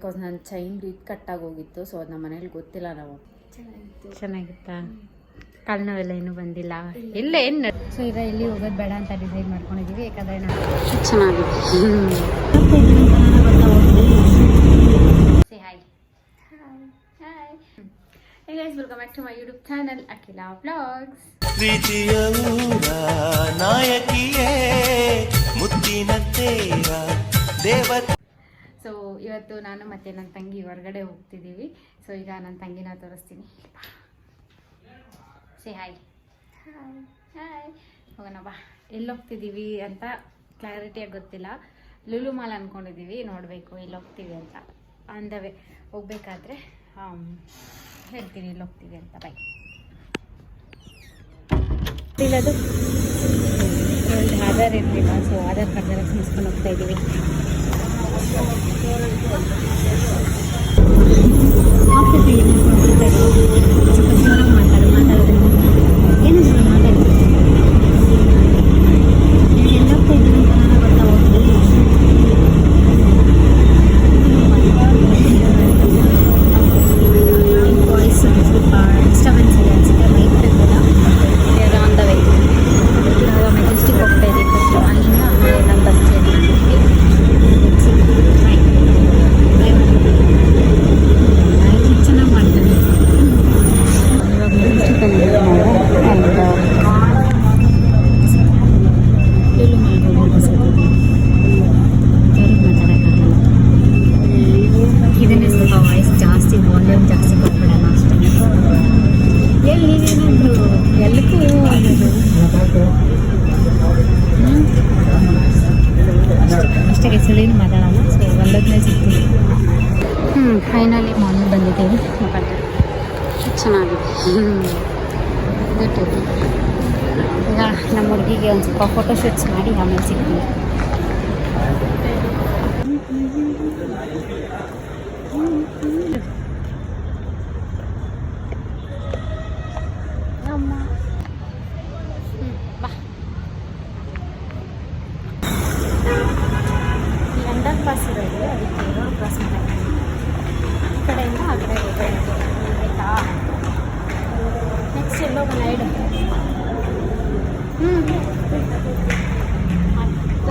Because ನನ್ನ chain ಇದು ಕಟ್ಟಾಗಿ ಹೋಗಿತ್ತು. ಸೊ ಅದು ನಮ್ಮ ಮನೇಲಿ ಗೊತ್ತಿಲ್ಲ. ನಾವು ಚೆನ್ನಾಗಿತ್ತಾ? ಕಾಲು ನೋವೆಲ್ಲ ಏನೂ ಬಂದಿಲ್ಲ. ಇಲ್ಲ ಏನು. ಸೊ ಈಗ ಎಲ್ಲಿ ಹೋಗೋದು ಬೇಡ ಅಂತ ಡಿಸೈಡ್ ಮಾಡ್ಕೊಂಡಿದ್ದೀವಿ. ಯಾಕಂದರೆ ನಾವು ಚೆನ್ನಾಗಿದೆ. Hey guys, welcome back to my YouTube channel Akila Vlogs. ಪ್ರೀತಿಯ ನಾಯಕಿಯೇ ಮುತ್ತಿನ ತೇರ ದೇವತೆ. ಸೊ ಇವತ್ತು ನಾನು ಮತ್ತೆ ನನ್ನ ತಂಗಿ ಹೊರಗಡೆ ಹೋಗ್ತಿದ್ದೀವಿ. ಸೊ ಈಗ ನನ್ನ ತಂಗಿನ ತೋರಿಸ್ತೀನಿ. Say hi. Hi hi. ಹೋಗೋಣ ಬಾ. ಎಲ್ಲಿ ಹೋಗ್ತಿದ್ದೀವಿ ಅಂತ ಕ್ಲಾರಿಟಿಯಾಗಿ ಗೊತ್ತಿಲ್ಲ. ಲುಲು ಮಾಲ್ ಅಂದ್ಕೊಂಡಿದ್ದೀವಿ. ನೋಡಬೇಕು ಎಲ್ಲಿ ಹೋಗ್ತೀವಿ ಅಂತ. ಆನ್ ದ ವೇ ಹೋಗ್ಬೇಕಾದ್ರೆ ಹೇಳ್ತೀನಿ ಎಲ್ಲಿ ಹೋಗ್ತೀವಿ ಅಂತ. ಬೈ. ಇಲ್ಲದು ಆಧಾರ್ ಇರಲಿಲ್ಲ. ಸೊ ಆಧಾರ್ ಕಾರ್ಡ್ ಜೆರಾಕ್ಸ್ ಮುಗಿಸ್ಕೊಂಡು ಹೋಗ್ತಾ ಇದ್ದೀವಿ. ಫೈನಲಿ ಮಾಲ್ ಬಂದಿದ್ದೇವೆ. ಚೆನ್ನಾಗಿದೆ. ಈಗ ನಮ್ಮ ಹುಡುಗಿಗೆ ಒಂದು ಸ್ವಲ್ಪ ಫೋಟೋ ಶೂಟ್ಸ್ ಮಾಡಿ ಆಮೇಲೆ ಸಿಗ್ತೀವಿ. ಅಂಡರ್ ಪಾಸ್ ಇರೋದು ಅದಕ್ಕೆ ಕ್ರಾಸ್ ಮಾಡಿ ಈ ಕಡೆಯಿಂದ ಆ ಕಡೆ ಹೋಗೋದು ಆಯಿತಾ. ನೆಕ್ಸ್ಟ್ ಎಲ್ಲೋ ಲೈಡ್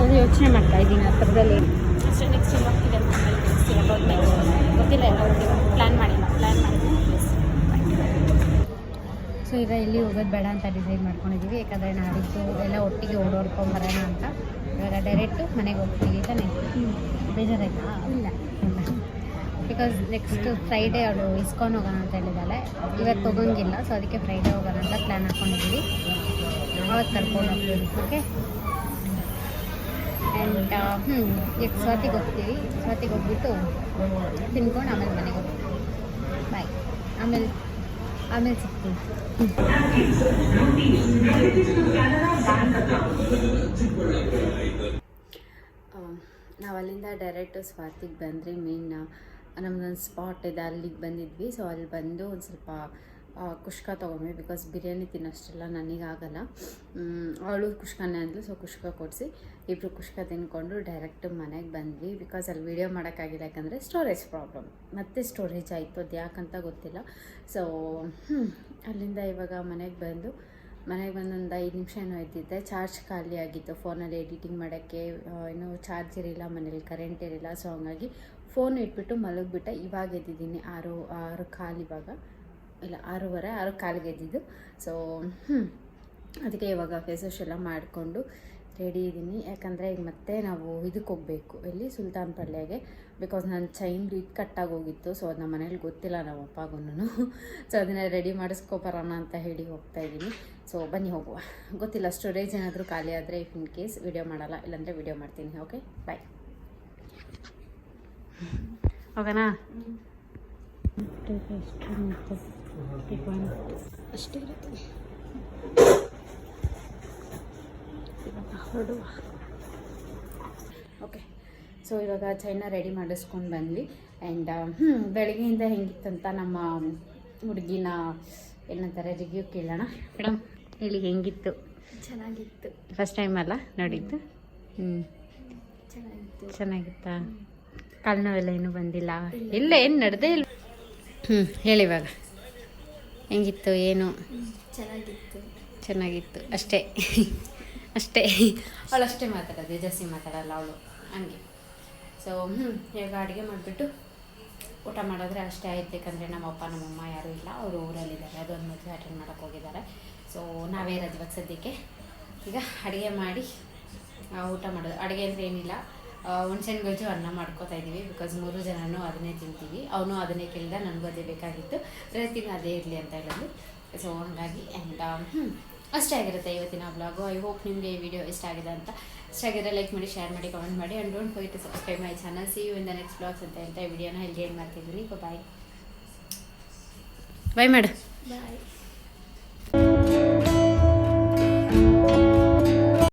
ಅದು ಯೋಚನೆ ಮಾಡ್ತಾ ಇದ್ದೀನಿ ಹತ್ರದಲ್ಲಿ. ಅಷ್ಟೇ ನೆಕ್ಸ್ಟ್ ಎಲ್ಲ ಹೋಗ್ತಿದೆ ಅಂತ ಗೊತ್ತಿಲ್ಲ. ಎಲ್ಲ ಹೋಗ್ತೀವಿ. ಪ್ಲ್ಯಾನ್ ಮಾಡಿದ್ದೀನಿ. ಸೊ ಈಗ ಎಲ್ಲಿ ಹೋಗೋದು ಬೇಡ ಅಂತ ಡಿಸೈಡ್ ಮಾಡ್ಕೊಂಡಿದ್ದೀವಿ. ಯಾಕಂದರೆ ನಾಡಿದ್ದು ಎಲ್ಲ ಒಟ್ಟಿಗೆ ಓಡಾಡ್ಕೊಂಬರೋಣ ಅಂತ. ಇವಾಗ ಡೈರೆಕ್ಟು ಮನೆಗೆ ಹೋಗ್ತೀವಿ ತಾನೇ. ಬೇಜಾರಾಯ್ತಾ? ಇಲ್ಲ ಬಿಕಾಸ್ ನೆಕ್ಸ್ಟ್ ಫ್ರೈಡೇ ಅವಳು ಇಸ್ಕೊಂಡು ಹೋಗೋಣ ಅಂತ ಹೇಳಿದ್ದಾಳೆ. ಇವತ್ತು ಹೋಗೋಂಗಿಲ್ಲ. ಸೊ ಅದಕ್ಕೆ ಫ್ರೈಡೇ ಹೋಗೋಣ ಅಂತ ಪ್ಲ್ಯಾನ್ ಹಾಕ್ಕೊಂಡಿದ್ದೀವಿ. ಅವತ್ತು ಕರ್ಕೊಂಡು ಹೋಗ್ತೀವಿ. ಓಕೆ. ಆ್ಯಂಡ್ ಈಗ ಸ್ವಾತಿಗೆ ಹೋಗ್ತೀವಿ. ಸ್ವಾತಿಗೆ ಹೋಗ್ಬಿಟ್ಟು ತಿನ್ಕೊಂಡು ಆಮೇಲೆ ಮನೆಗೆ ಹೋಗ್ತೀವಿ. ಬಾಯ್. ಆಮೇಲೆ ಸಿಗ್ತೀವಿ. ನಾವು ಅಲ್ಲಿಂದ ಡೈರೆಕ್ಟು ಸ್ವಾತಿಗೆ ಬಂದ್ರಿ. ಮೇನ್ ನಮ್ಮದೊಂದು ಸ್ಪಾಟ್ ಇದೆ, ಅಲ್ಲಿಗೆ ಬಂದಿದ್ವಿ. ಸೊ ಅಲ್ಲಿ ಬಂದು ಒಂದು ಸ್ವಲ್ಪ ಕುಷ್ಕ ತೊಗೊಂಡ್ವಿ. ಬಿಕಾಸ್ ಬಿರಿಯಾನಿ ತಿನ್ನೋಷ್ಟೆಲ್ಲ ನನಗಾಗಲ್ಲ. ಅವಳು ಕುಷ್ಕನೇ ಅಂದ್ಲು. ಸೊ ಕುಷ್ಕ ಕೊಡಿಸಿ ಇಬ್ಬರು ಕುಷ್ಕ ತಿನ್ಕೊಂಡು ಡೈರೆಕ್ಟ್ ಮನೆಗೆ ಬಂದ್ವಿ. ಬಿಕಾಸ್ ಅಲ್ಲಿ ವೀಡಿಯೋ ಮಾಡೋಕ್ಕಾಗಿಲ್ಲ. ಯಾಕಂದರೆ ಸ್ಟೋರೇಜ್ ಪ್ರಾಬ್ಲಮ್. ಮತ್ತೆ ಸ್ಟೋರೇಜ್ ಆಯಿತು. ಅದು ಯಾಕಂತ ಗೊತ್ತಿಲ್ಲ. ಸೊ ಅಲ್ಲಿಂದ ಇವಾಗ ಮನೆಗೆ ಬಂದು ಒಂದು 5 ನಿಮಿಷ ಏನೋ ಇದ್ದಿದ್ದೆ. ಚಾರ್ಜ್ ಖಾಲಿ ಆಗಿತ್ತು ಫೋನಲ್ಲಿ. ಎಡಿಟಿಂಗ್ ಮಾಡೋಕ್ಕೆ ಏನೋ ಚಾರ್ಜ್ ಇರಲಿಲ್ಲ, ಮನೇಲಿ ಕರೆಂಟ್ ಇರಲಿಲ್ಲ. ಸೊ ಹಂಗಾಗಿ ಫೋನ್ ಇಟ್ಬಿಟ್ಟು ಮಲಗಿಬಿಟ್ಟೆ. ಇವಾಗ ಎದ್ದಿದ್ದೀನಿ 6 ಕಾಲು. ಇವಾಗ ಇಲ್ಲ 6:30 6 ಕಾಲಿಗೆ ಎದ್ದಿದ್ದು. ಸೊ ಅದಕ್ಕೆ ಇವಾಗ ಫೇಸ್ ವಾಶ್ ಎಲ್ಲ ಮಾಡಿಕೊಂಡು ರೆಡಿ ಇದ್ದೀನಿ. ಯಾಕಂದರೆ ಈಗ ಮತ್ತೆ ನಾವು ಇದಕ್ಕೆ ಹೋಗಬೇಕು. ಎಲ್ಲಿ ಸುಲ್ತಾನ್ ಪಲ್ಯಗೆ. ಬಿಕಾಸ್ ನನ್ನ ಚೈನ್ ಇದು ಕಟ್ಟಾಗಿ ಹೋಗಿತ್ತು. ಸೊ ಅದು ನಮ್ಮ ಮನೇಲಿ ಗೊತ್ತಿಲ್ಲ ನಮ್ಮ ಅಪ್ಪಗೂ. ಸೊ ಅದನ್ನು ರೆಡಿ ಮಾಡಿಸ್ಕೊಬರೋಣ ಅಂತ ಹೇಳಿ ಹೋಗ್ತಾ ಇದ್ದೀನಿ. ಸೊ ಬನ್ನಿ ಹೋಗುವ. ಗೊತ್ತಿಲ್ಲ ಸ್ಟೋರೇಜ್ ಏನಾದರೂ ಖಾಲಿ ಆದರೆ ಇಫ್ ಇನ್ ಕೇಸ್ ವಿಡಿಯೋ ಮಾಡಲ್ಲ, ಇಲ್ಲಾಂದರೆ ವಿಡಿಯೋ ಮಾಡ್ತೀನಿ. Okay bye. ಹೋಗೋಣ. ಅಷ್ಟೇ ಇರುತ್ತೆ. ಹೊರಡುವ. ಓಕೆ. ಸೊ ಇವಾಗ ಚೈನ ರೆಡಿ ಮಾಡಿಸ್ಕೊಂಡು ಬಂದ್ವಿ. ಆ್ಯಂಡ್ ಬೆಳಗ್ಗೆಯಿಂದ ಹೆಂಗಿತ್ತಂತ ನಮ್ಮ ಹುಡುಗಿನ ಏನಂತಾರೆ ರಿವ್ಯೂ ಕೇಳೋಣ. ಮೇಡಮ್ ಹೇಳಿ, ಹೆಂಗಿತ್ತು? ಚೆನ್ನಾಗಿತ್ತು. ಫಸ್ಟ್ ಟೈಮ್ ಅಲ್ಲ ನೋಡಿದ್ದು? ಚೆನ್ನಾಗಿತ್ತು. ಚೆನ್ನಾಗಿತ್ತಾ? ಕಾಲು ನೋವೆಲ್ಲ ಏನೂ ಬಂದಿಲ್ಲ, ಇಲ್ಲ ಏನು ನಡೆದೇ ಇಲ್ಲ. ಹೇಳಿ ಇವಾಗ ಹೆಂಗಿತ್ತು ಏನು? ಚೆನ್ನಾಗಿತ್ತು ಅಷ್ಟೇ ಅಷ್ಟೇ. ಅವಳು ಅಷ್ಟೇ ಮಾತಾಡೋದು, ಜಾಸ್ತಿ ಮಾತಾಡಲ್ಲ ಅವಳು, ಹಂಗೆ. ಸೊ ಈಗ ಅಡುಗೆ ಮಾಡಿಬಿಟ್ಟು ಊಟ ಮಾಡಿದ್ರೆ ಅಷ್ಟೇ ಆಯ್ತು. ಯಾಕಂದರೆ ನಮ್ಮಪ್ಪ ನಮ್ಮಮ್ಮ ಯಾರೂ ಇಲ್ಲ, ಅವರು ಊರಲ್ಲಿದ್ದಾರೆ, ಅದೊಂದು ಮದುವೆ ಅಟೆಂಡ್ ಮಾಡೋಕ್ಕೆ ಹೋಗಿದ್ದಾರೆ. ಸೊ ನಾವೇ ಇರೋದು ಇವಾಗ ಸದ್ಯಕ್ಕೆ. ಈಗ ಅಡುಗೆ ಮಾಡಿ ಊಟ ಮಾಡೋದು. ಅಡುಗೆ ಅಂದರೆ ಏನಿಲ್ಲ, ಹುಣ್ಸೆಹಣ್ಣು ಗೊಜ್ಜು ಅನ್ನ ಮಾಡ್ಕೋತಾ ಇದ್ದೀವಿ. ಬಿಕಾಸ್ 3 ಜನನೂ ಅದನ್ನೇ ತಿಂತೀವಿ. ಅವನು ಅದನ್ನೇ ಕೇಳಿದ, ನನಗೂ ಅದೇ ಬೇಕಾಗಿತ್ತು, ಪ್ರತಿದಿನ ಅದೇ ಇರಲಿ ಅಂತ ಹೇಳಿದ್ವಿ. ಸೊ ಹಾಗಾಗಿ ಆ್ಯಂಡ್ ಅಷ್ಟೇ ಆಗಿರುತ್ತೆ ಇವತ್ತಿನ ಬ್ಲಾಗು. ಐ ಹೋಪ್ ನಿಮಗೆ ಈ ವಿಡಿಯೋ ಇಷ್ಟ ಆಗಿದೆ ಅಂತ. ಇಷ್ಟ ಆಗಿದ್ರೆ ಲೈಕ್ ಮಾಡಿ, ಶೇರ್ ಮಾಡಿ, ಕಮೆಂಟ್ ಮಾಡಿ, and don't forget to subscribe my channel. See you in the next blogs ಅಂತ ಹೇಳ್ತಾ ಈ ವಿಡಿಯೋನ ಇಲ್ಲಿ ಏನು ಮಾಡ್ತಿದ್ದೀನಿ. ಬಾಯ್ ಬಾಯ್ ಮಾಡು. ಬಾಯ್.